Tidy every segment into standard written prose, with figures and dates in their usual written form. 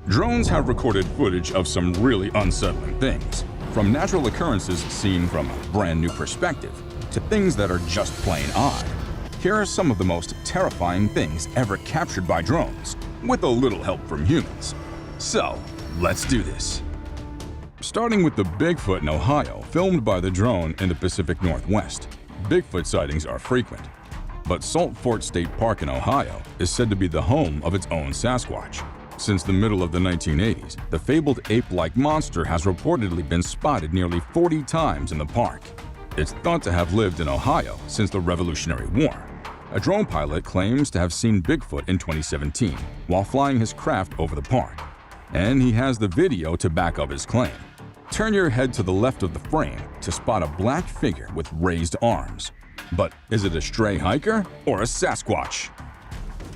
Drones have recorded footage of some really unsettling things, from natural occurrences seen from a brand new perspective to things that are just plain odd. Here are some of the most terrifying things ever captured by drones, with a little help from humans. So, let's do this. Starting with the Bigfoot in Ohio, filmed by the drone in the Pacific Northwest. Bigfoot sightings are frequent, but Salt Fort State Park in Ohio is said to be the home of its own Sasquatch. Since the middle of the 1980s, the fabled ape-like monster has reportedly been spotted nearly 40 times in the park. It's thought to have lived in Ohio since the Revolutionary War. A drone pilot claims to have seen Bigfoot in 2017 while flying his craft over the park, and he has the video to back up his claim. Turn your head to the left of the frame to spot a black figure with raised arms. But is it a stray hiker or a Sasquatch?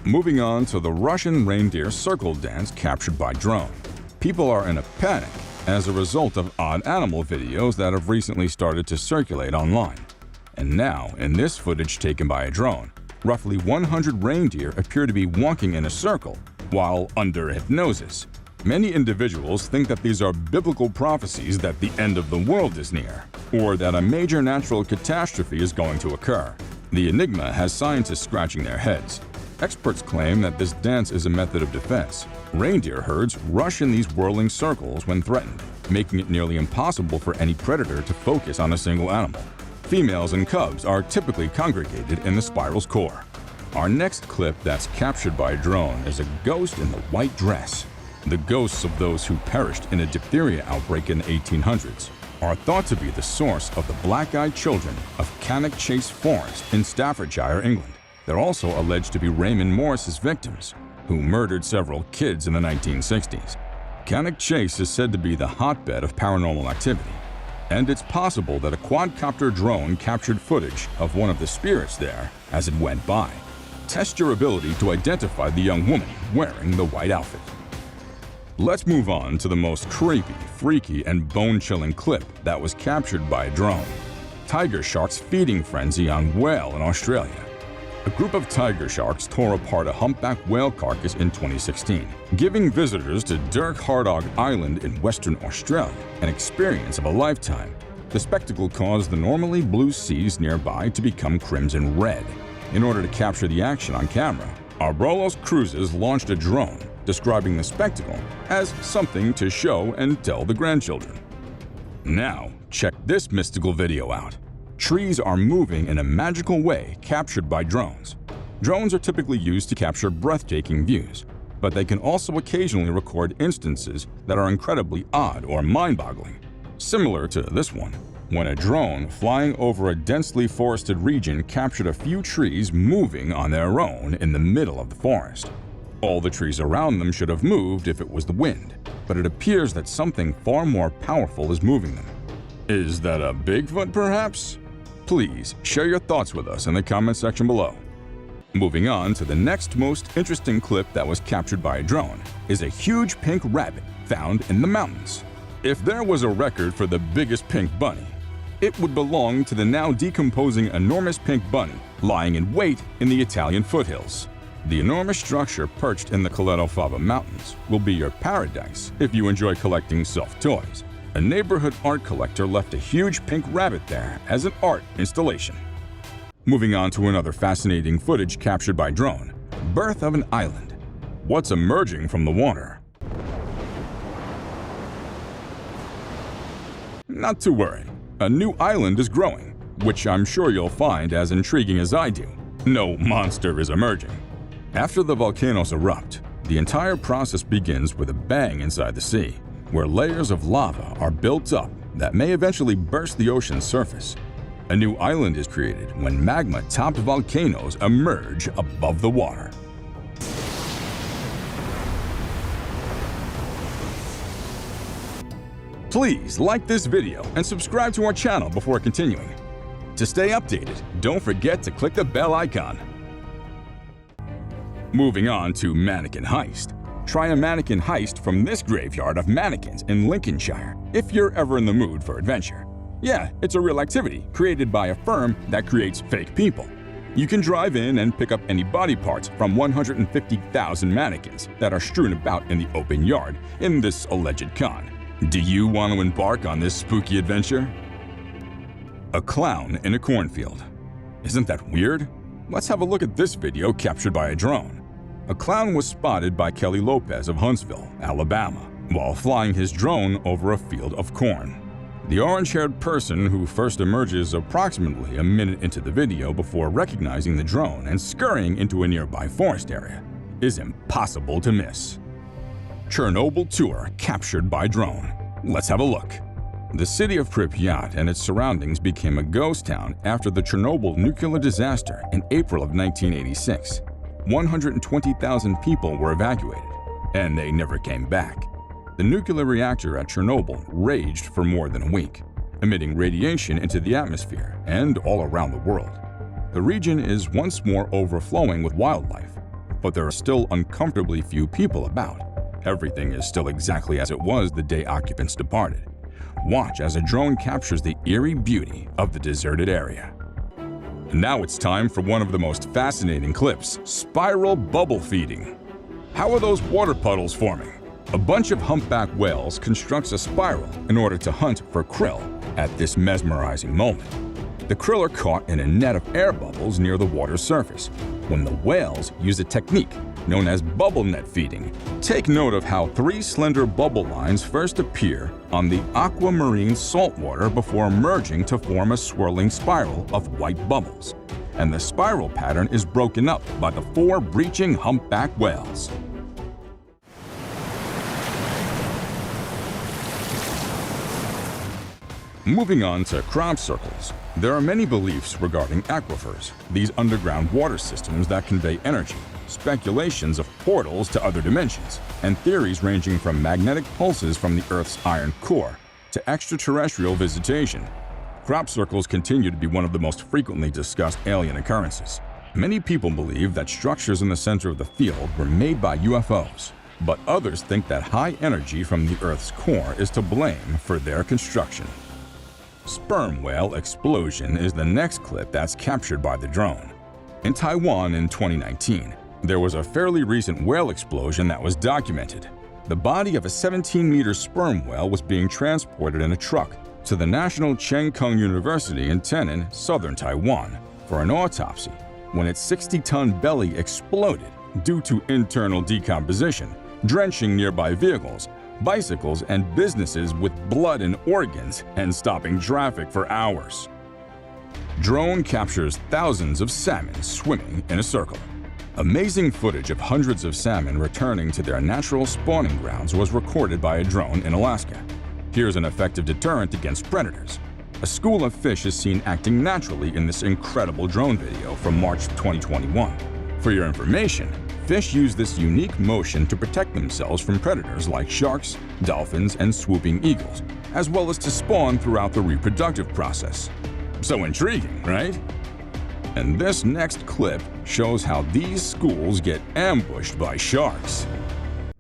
Moving on to the Russian reindeer circle dance captured by drone. People are in a panic as a result of odd animal videos that have recently started to circulate online. And now, in this footage taken by a drone, roughly 100 reindeer appear to be walking in a circle while under hypnosis. Many individuals think that these are biblical prophecies that the end of the world is near, or that a major natural catastrophe is going to occur. The enigma has scientists scratching their heads. Experts claim that this dance is a method of defense. Reindeer herds rush in these whirling circles when threatened, making it nearly impossible for any predator to focus on a single animal. Females and cubs are typically congregated in the spiral's core. Our next clip that's captured by a drone is a ghost in the white dress. The ghosts of those who perished in a diphtheria outbreak in the 1800s are thought to be the source of the black-eyed children of Cannock Chase Forest in Staffordshire, England. They're also alleged to be Raymond Morris's victims, who murdered several kids in the 1960s. Cannock Chase is said to be the hotbed of paranormal activity, and it's possible that a quadcopter drone captured footage of one of the spirits there as it went by. Test your ability to identify the young woman wearing the white outfit. Let's move on to the most creepy, freaky, and bone-chilling clip that was captured by a drone. Tiger sharks feeding frenzy on whale in Australia. A group of tiger sharks tore apart a humpback whale carcass in 2016, giving visitors to Dirk Hartog Island in Western Australia an experience of a lifetime. The spectacle caused the normally blue seas nearby to become crimson red. In order to capture the action on camera, Arbrolos Cruises launched a drone describing the spectacle as something to show and tell the grandchildren. Now, check this mystical video out. Trees are moving in a magical way captured by drones. Drones are typically used to capture breathtaking views, but they can also occasionally record instances that are incredibly odd or mind-boggling. Similar to this one, when a drone flying over a densely forested region captured a few trees moving on their own in the middle of the forest. All the trees around them should have moved if it was the wind, but it appears that something far more powerful is moving them. Is that a Bigfoot, perhaps? Please share your thoughts with us in the comment section below. Moving on to the next most interesting clip that was captured by a drone is a huge pink rabbit found in the mountains. If there was a record for the biggest pink bunny, it would belong to the now decomposing enormous pink bunny lying in wait in the Italian foothills. The enormous structure perched in the Coleto Fava Mountains will be your paradise if you enjoy collecting soft toys. A neighborhood art collector left a huge pink rabbit there as an art installation. Moving on to another fascinating footage captured by drone. Birth of an island. What's emerging from the water? Not to worry. A new island is growing, which I'm sure you'll find as intriguing as I do. No monster is emerging. After the volcanoes erupt, the entire process begins with a bang inside the sea, where layers of lava are built up that may eventually burst the ocean's surface. A new island is created when magma-topped volcanoes emerge above the water. Please like this video and subscribe to our channel before continuing. To stay updated, don't forget to click the bell icon. Moving on to mannequin heist. Try a mannequin heist from this graveyard of mannequins in Lincolnshire if you're ever in the mood for adventure. Yeah, it's a real activity created by a firm that creates fake people. You can drive in and pick up any body parts from 150,000 mannequins that are strewn about in the open yard in this alleged con. Do you want to embark on this spooky adventure? A clown in a cornfield. Isn't that weird? Let's have a look at this video captured by a drone. A clown was spotted by Kelly Lopez of Huntsville, Alabama, while flying his drone over a field of corn. The orange-haired person, who first emerges approximately a minute into the video before recognizing the drone and scurrying into a nearby forest area, is impossible to miss. Chernobyl tour captured by drone. Let's have a look. The city of Pripyat and its surroundings became a ghost town after the Chernobyl nuclear disaster in April of 1986. 120,000 people were evacuated, and they never came back. The nuclear reactor at Chernobyl raged for more than a week, emitting radiation into the atmosphere and all around the world. The region is once more overflowing with wildlife, but there are still uncomfortably few people about. Everything is still exactly as it was the day occupants departed. Watch as a drone captures the eerie beauty of the deserted area. Now it's time for one of the most fascinating clips: spiral bubble feeding. How are those water puddles forming? A bunch of humpback whales constructs a spiral in order to hunt for krill at this mesmerizing moment. The krill are caught in a net of air bubbles near the water's surface, when the whales use a technique known as bubble net feeding. Take note of how 3 slender bubble lines first appear on the aquamarine saltwater before merging to form a swirling spiral of white bubbles. And the spiral pattern is broken up by the 4 breaching humpback whales. Moving on to crop circles, there are many beliefs regarding aquifers, these underground water systems that convey energy, speculations of portals to other dimensions, and theories ranging from magnetic pulses from the Earth's iron core to extraterrestrial visitation. Crop circles continue to be one of the most frequently discussed alien occurrences. Many people believe that structures in the center of the field were made by UFOs, but others think that high energy from the Earth's core is to blame for their construction. Sperm whale explosion is the next clip that's captured by the drone. In Taiwan in 2019, there was a fairly recent whale explosion that was documented. The body of a 17-meter sperm whale was being transported in a truck to the National Cheng Kung University in Tainan, southern Taiwan, for an autopsy, when its 60-ton belly exploded due to internal decomposition, drenching nearby vehicles, bicycles, and businesses with blood and organs, and stopping traffic for hours. Drone captures thousands of salmon swimming in a circle. Amazing footage of hundreds of salmon returning to their natural spawning grounds was recorded by a drone in Alaska. Here's an effective deterrent against predators. A school of fish is seen acting naturally in this incredible drone video from March 2021. For your information, fish use this unique motion to protect themselves from predators like sharks, dolphins, and swooping eagles, as well as to spawn throughout the reproductive process. So intriguing, right? And this next clip shows how these schools get ambushed by sharks.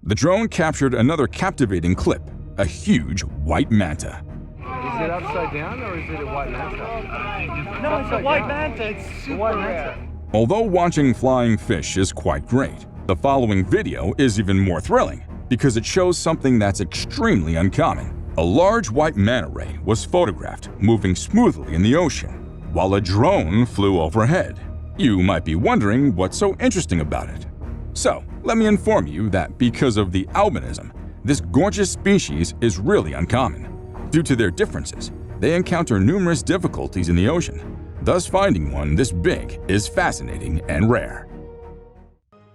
The drone captured another captivating clip: a huge white manta. Is it upside down or is it a white manta? No, it's a white manta. It's super rare. Although watching flying fish is quite great, the following video is even more thrilling because it shows something that's extremely uncommon. A large white manta ray was photographed moving smoothly in the ocean while a drone flew overhead. You might be wondering what's so interesting about it. So, let me inform you that because of the albinism, this gorgeous species is really uncommon. Due to their differences, they encounter numerous difficulties in the ocean. Thus, finding one this big is fascinating and rare.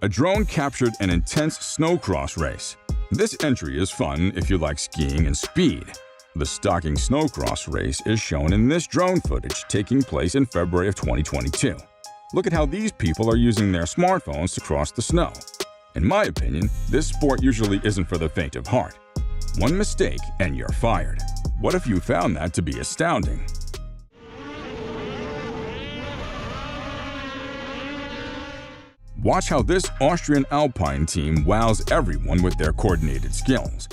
A drone captured an intense snowcross race. This entry is fun if you like skiing and speed. The Stocking Snowcross race is shown in this drone footage taking place in February of 2022. Look at how these people are using their smartphones to cross the snow. In my opinion, this sport usually isn't for the faint of heart. One mistake and you're fired. What if you found that to be astounding? Watch how this Austrian alpine team wows everyone with their coordinated skills.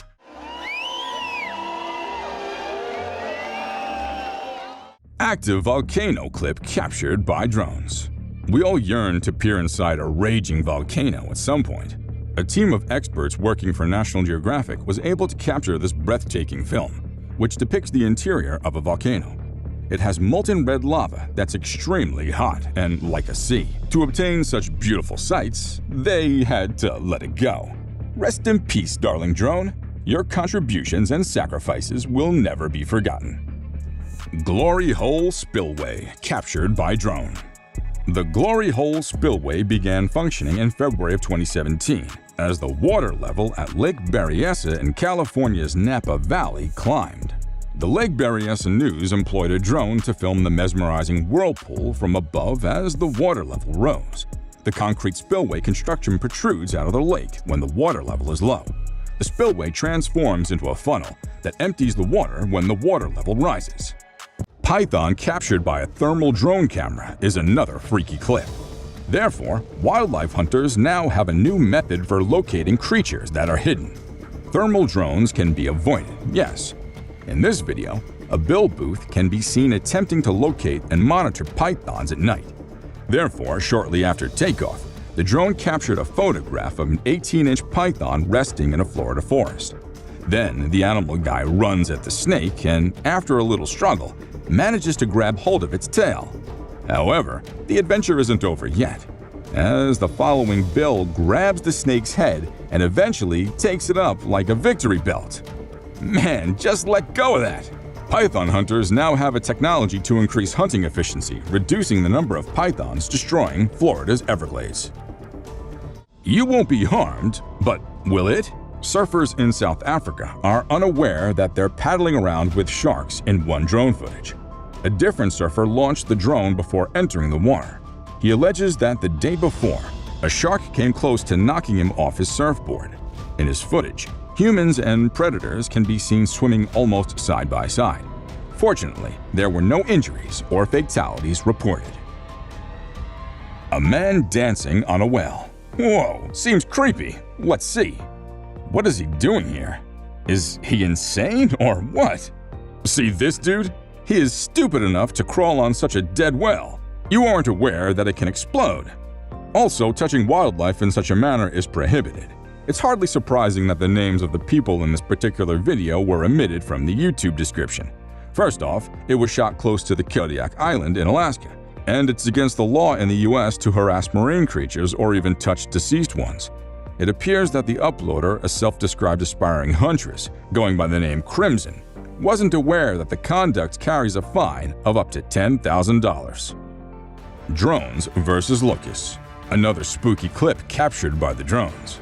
Active volcano clip captured by drones. We all yearn to peer inside a raging volcano at some point. A team of experts working for National Geographic was able to capture this breathtaking film, which depicts the interior of a volcano. It has molten red lava that's extremely hot and like a sea. To obtain such beautiful sights, they had to let it go. Rest in peace, darling drone. Your contributions and sacrifices will never be forgotten. Glory Hole Spillway captured by drone. The Glory Hole Spillway began functioning in February of 2017 as the water level at Lake Berryessa in California's Napa Valley climbed. The Lake Berryessa News employed a drone to film the mesmerizing whirlpool from above as the water level rose. The concrete spillway construction protrudes out of the lake when the water level is low. The spillway transforms into a funnel that empties the water when the water level rises. Python captured by a thermal drone camera is another freaky clip. Therefore, wildlife hunters now have a new method for locating creatures that are hidden. Thermal drones can be avoided, yes. In this video, a bill booth can be seen attempting to locate and monitor pythons at night. Therefore, shortly after takeoff, the drone captured a photograph of an 18-inch python resting in a Florida forest. Then, the animal guy runs at the snake and, after a little struggle, manages to grab hold of its tail. However, the adventure isn't over yet, as the following bill grabs the snake's head and eventually takes it up like a victory belt. Man, just let go of that! Python hunters now have a technology to increase hunting efficiency, reducing the number of pythons destroying Florida's Everglades. You won't be harmed, but will it? Surfers in South Africa are unaware that they're paddling around with sharks in one drone footage. A different surfer launched the drone before entering the water. He alleges that the day before, a shark came close to knocking him off his surfboard. In his footage, humans and predators can be seen swimming almost side by side. Fortunately, there were no injuries or fatalities reported. A man dancing on a well. Whoa, seems creepy. Let's see. What is he doing here? Is he insane or what? See this dude? He is stupid enough to crawl on such a dead well. You aren't aware that it can explode. Also, touching wildlife in such a manner is prohibited. It's hardly surprising that the names of the people in this particular video were omitted from the YouTube description. First off, it was shot close to the Kodiak Island in Alaska, and it's against the law in the US to harass marine creatures or even touch deceased ones. It appears that the uploader, a self-described aspiring huntress going by the name Crimson, wasn't aware that the conduct carries a fine of up to $10,000. Drones versus locusts. Another spooky clip captured by the drones.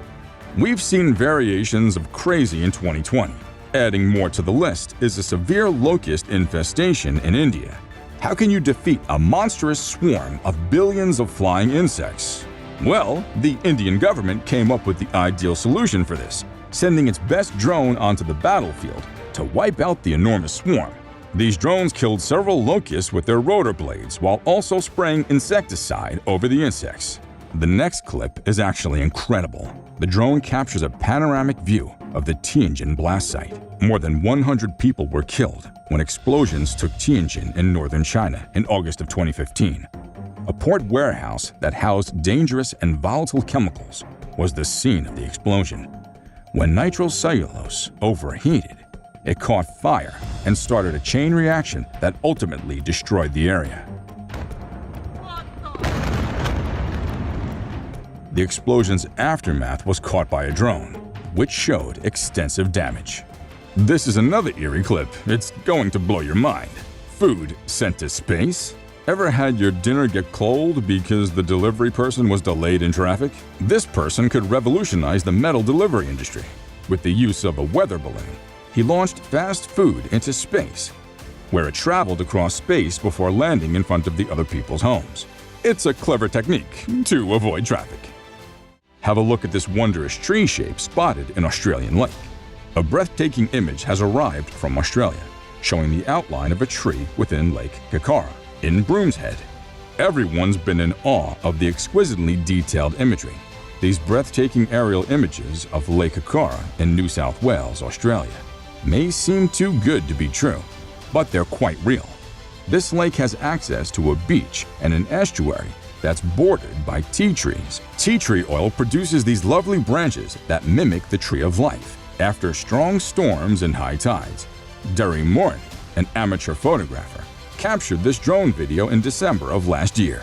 We've seen variations of crazy in 2020. Adding more to the list is a severe locust infestation in India. How can you defeat a monstrous swarm of billions of flying insects? Well, the Indian government came up with the ideal solution for this, sending its best drone onto the battlefield to wipe out the enormous swarm. These drones killed several locusts with their rotor blades while also spraying insecticide over the insects. The next clip is actually incredible. The drone captures a panoramic view of the Tianjin blast site. More than 100 people were killed when explosions took Tianjin in northern China in August of 2015. A port warehouse that housed dangerous and volatile chemicals was the scene of the explosion. When nitrocellulose overheated, it caught fire and started a chain reaction that ultimately destroyed the area. The explosion's aftermath was caught by a drone, which showed extensive damage. This is another eerie clip. It's going to blow your mind. Food sent to space? Ever had your dinner get cold because the delivery person was delayed in traffic? This person could revolutionize the metal delivery industry. With the use of a weather balloon, he launched fast food into space, where it traveled across space before landing in front of the other people's homes. It's a clever technique to avoid traffic. Have a look at this wondrous tree shape spotted in Australian lake. A breathtaking image has arrived from Australia, showing the outline of a tree within Lake Kakara in Broomshead. Everyone's been in awe of the exquisitely detailed imagery. These breathtaking aerial images of Lake Kakara in New South Wales, Australia, may seem too good to be true, but they're quite real. This lake has access to a beach and an estuary that's bordered by tea trees. Tea tree oil produces these lovely branches that mimic the tree of life after strong storms and high tides. Derry Morin, an amateur photographer, captured this drone video in December of last year.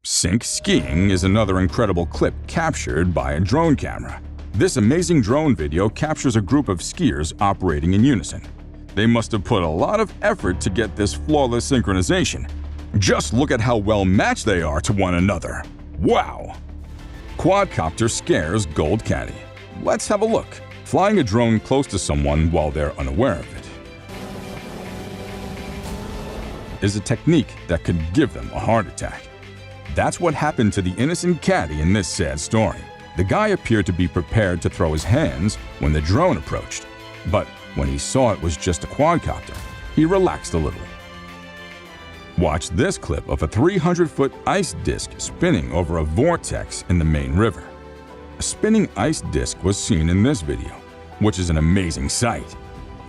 Sync skiing is another incredible clip captured by a drone camera. This amazing drone video captures a group of skiers operating in unison. They must have put a lot of effort to get this flawless synchronization. Just look at how well matched they are to one another. Wow! Quadcopter scares Gold Caddy. Let's have a look. Flying a drone close to someone while they're unaware of it is a technique that could give them a heart attack. That's what happened to the innocent caddy in this sad story. The guy appeared to be prepared to throw his hands when the drone approached, but when he saw it was just a quadcopter, he relaxed a little. Watch this clip of a 300-foot ice disc spinning over a vortex in the Main River. A spinning ice disc was seen in this video, which is an amazing sight.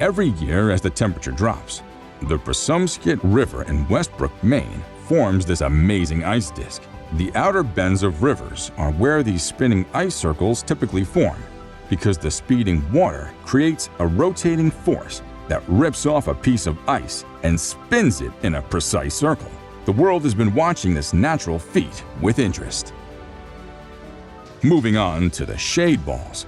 Every year as the temperature drops, the Presumsket River in Westbrook, Maine, forms this amazing ice disc. The outer bends of rivers are where these spinning ice circles typically form, because the speeding water creates a rotating force that rips off a piece of ice and spins it in a precise circle. The world has been watching this natural feat with interest. Moving on to the shade balls.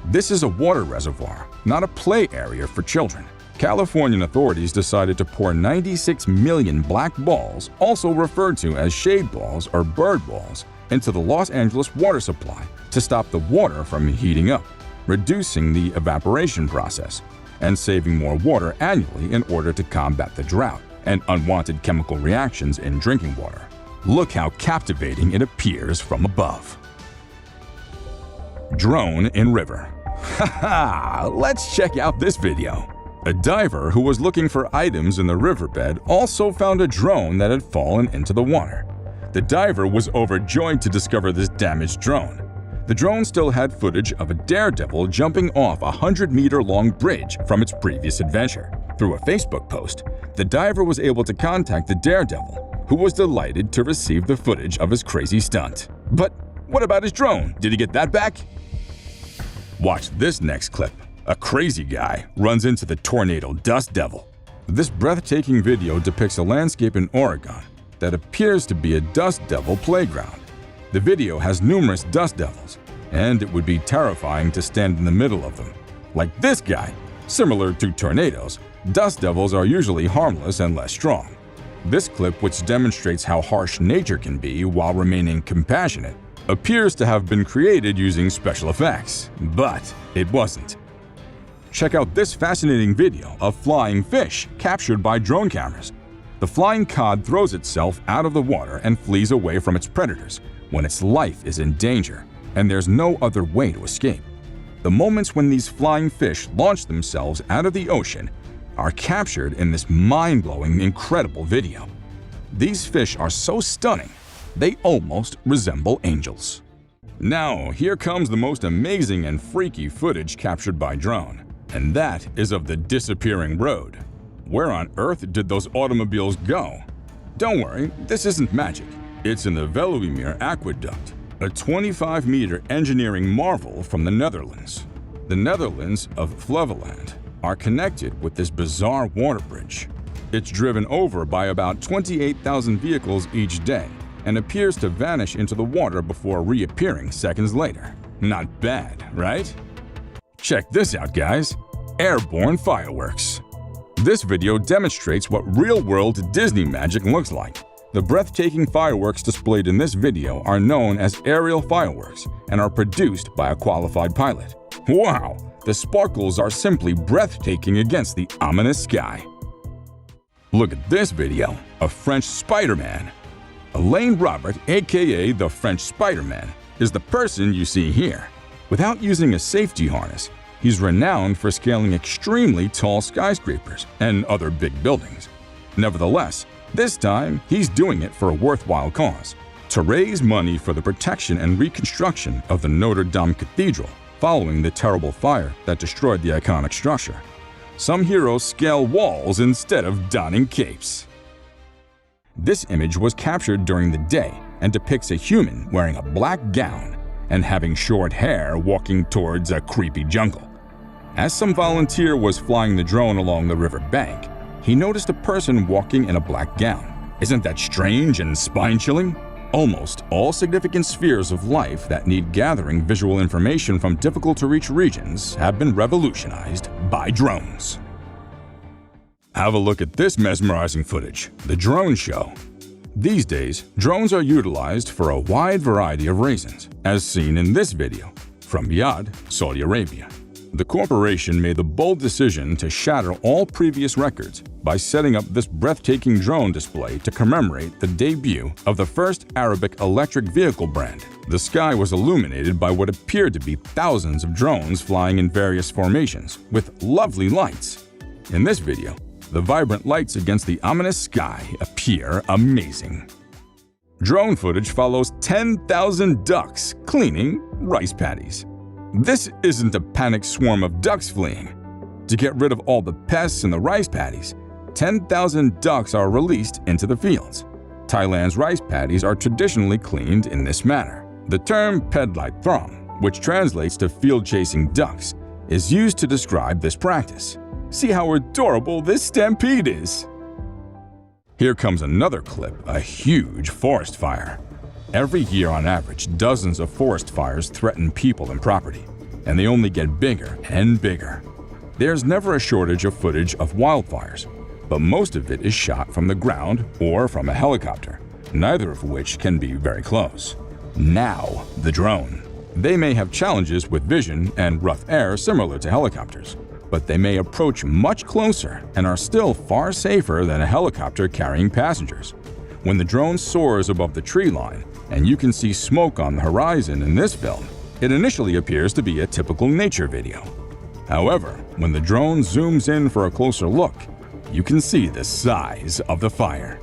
This is a water reservoir, not a play area for children. Californian authorities decided to pour 96 million black balls, also referred to as shade balls or bird balls, into the Los Angeles water supply to stop the water from heating up, reducing the evaporation process, and saving more water annually in order to combat the drought and unwanted chemical reactions in drinking water. Look how captivating it appears from above. Drone in river. Haha, let's check out this video. A diver who was looking for items in the riverbed also found a drone that had fallen into the water. The diver was overjoyed to discover this damaged drone. The drone still had footage of a daredevil jumping off a 100-meter-long bridge from its previous adventure. Through a Facebook post, the diver was able to contact the daredevil, who was delighted to receive the footage of his crazy stunt. But what about his drone? Did he get that back? Watch this next clip. A crazy guy runs into the tornado dust devil. This breathtaking video depicts a landscape in Oregon that appears to be a dust devil playground. The video has numerous dust devils, and it would be terrifying to stand in the middle of them. Like this guy, similar to tornadoes, dust devils are usually harmless and less strong. This clip, which demonstrates how harsh nature can be while remaining compassionate, appears to have been created using special effects, but it wasn't. Check out this fascinating video of flying fish captured by drone cameras. The flying cod throws itself out of the water and flees away from its predators when its life is in danger and there's no other way to escape. The moments when these flying fish launch themselves out of the ocean are captured in this mind-blowing, incredible video. These fish are so stunning, they almost resemble angels. Now, here comes the most amazing and freaky footage captured by drone, and that is of the disappearing road. Where on earth did those automobiles go? Don't worry, this isn't magic. It's in the Veluwemeer Aqueduct, a 25-meter engineering marvel from the Netherlands. The Netherlands of Flevoland are connected with this bizarre water bridge. It's driven over by about 28,000 vehicles each day and appears to vanish into the water before reappearing seconds later. Not bad, right? Check this out, guys. Airborne fireworks. This video demonstrates what real-world Disney magic looks like. The breathtaking fireworks displayed in this video are known as aerial fireworks and are produced by a qualified pilot. Wow! The sparkles are simply breathtaking against the ominous sky. Look at this video of French Spider-Man. Alain Robert, aka the French Spider-Man, is the person you see here. Without using a safety harness, he's renowned for scaling extremely tall skyscrapers and other big buildings. Nevertheless, this time he's doing it for a worthwhile cause, to raise money for the protection and reconstruction of the Notre Dame Cathedral following the terrible fire that destroyed the iconic structure. Some heroes scale walls instead of donning capes. This image was captured during the day and depicts a human wearing a black gown and having short hair walking towards a creepy jungle. As some volunteer was flying the drone along the river bank, he noticed a person walking in a black gown. Isn't that strange and spine-chilling? Almost all significant spheres of life that need gathering visual information from difficult-to-reach regions have been revolutionized by drones. Have a look at this mesmerizing footage, the drone show. These days, drones are utilized for a wide variety of reasons, as seen in this video from Riyadh, Saudi Arabia. The corporation made the bold decision to shatter all previous records by setting up this breathtaking drone display to commemorate the debut of the first Arabic electric vehicle brand. The sky was illuminated by what appeared to be thousands of drones flying in various formations with lovely lights. In this video, the vibrant lights against the ominous sky appear amazing. Drone footage follows 10,000 ducks cleaning rice paddies. This isn't a panicked swarm of ducks fleeing. To get rid of all the pests in the rice paddies, 10,000 ducks are released into the fields. Thailand's rice paddies are traditionally cleaned in this manner. The term pedlite throm, which translates to field-chasing ducks, is used to describe this practice. See how adorable this stampede is! Here comes another clip, a huge forest fire. Every year on average, dozens of forest fires threaten people and property, and they only get bigger and bigger. There's never a shortage of footage of wildfires, but most of it is shot from the ground or from a helicopter, neither of which can be very close. Now, the drone. They may have challenges with vision and rough air similar to helicopters, but they may approach much closer and are still far safer than a helicopter carrying passengers. When the drone soars above the tree line and you can see smoke on the horizon in this film, it initially appears to be a typical nature video. However, when the drone zooms in for a closer look, you can see the size of the fire.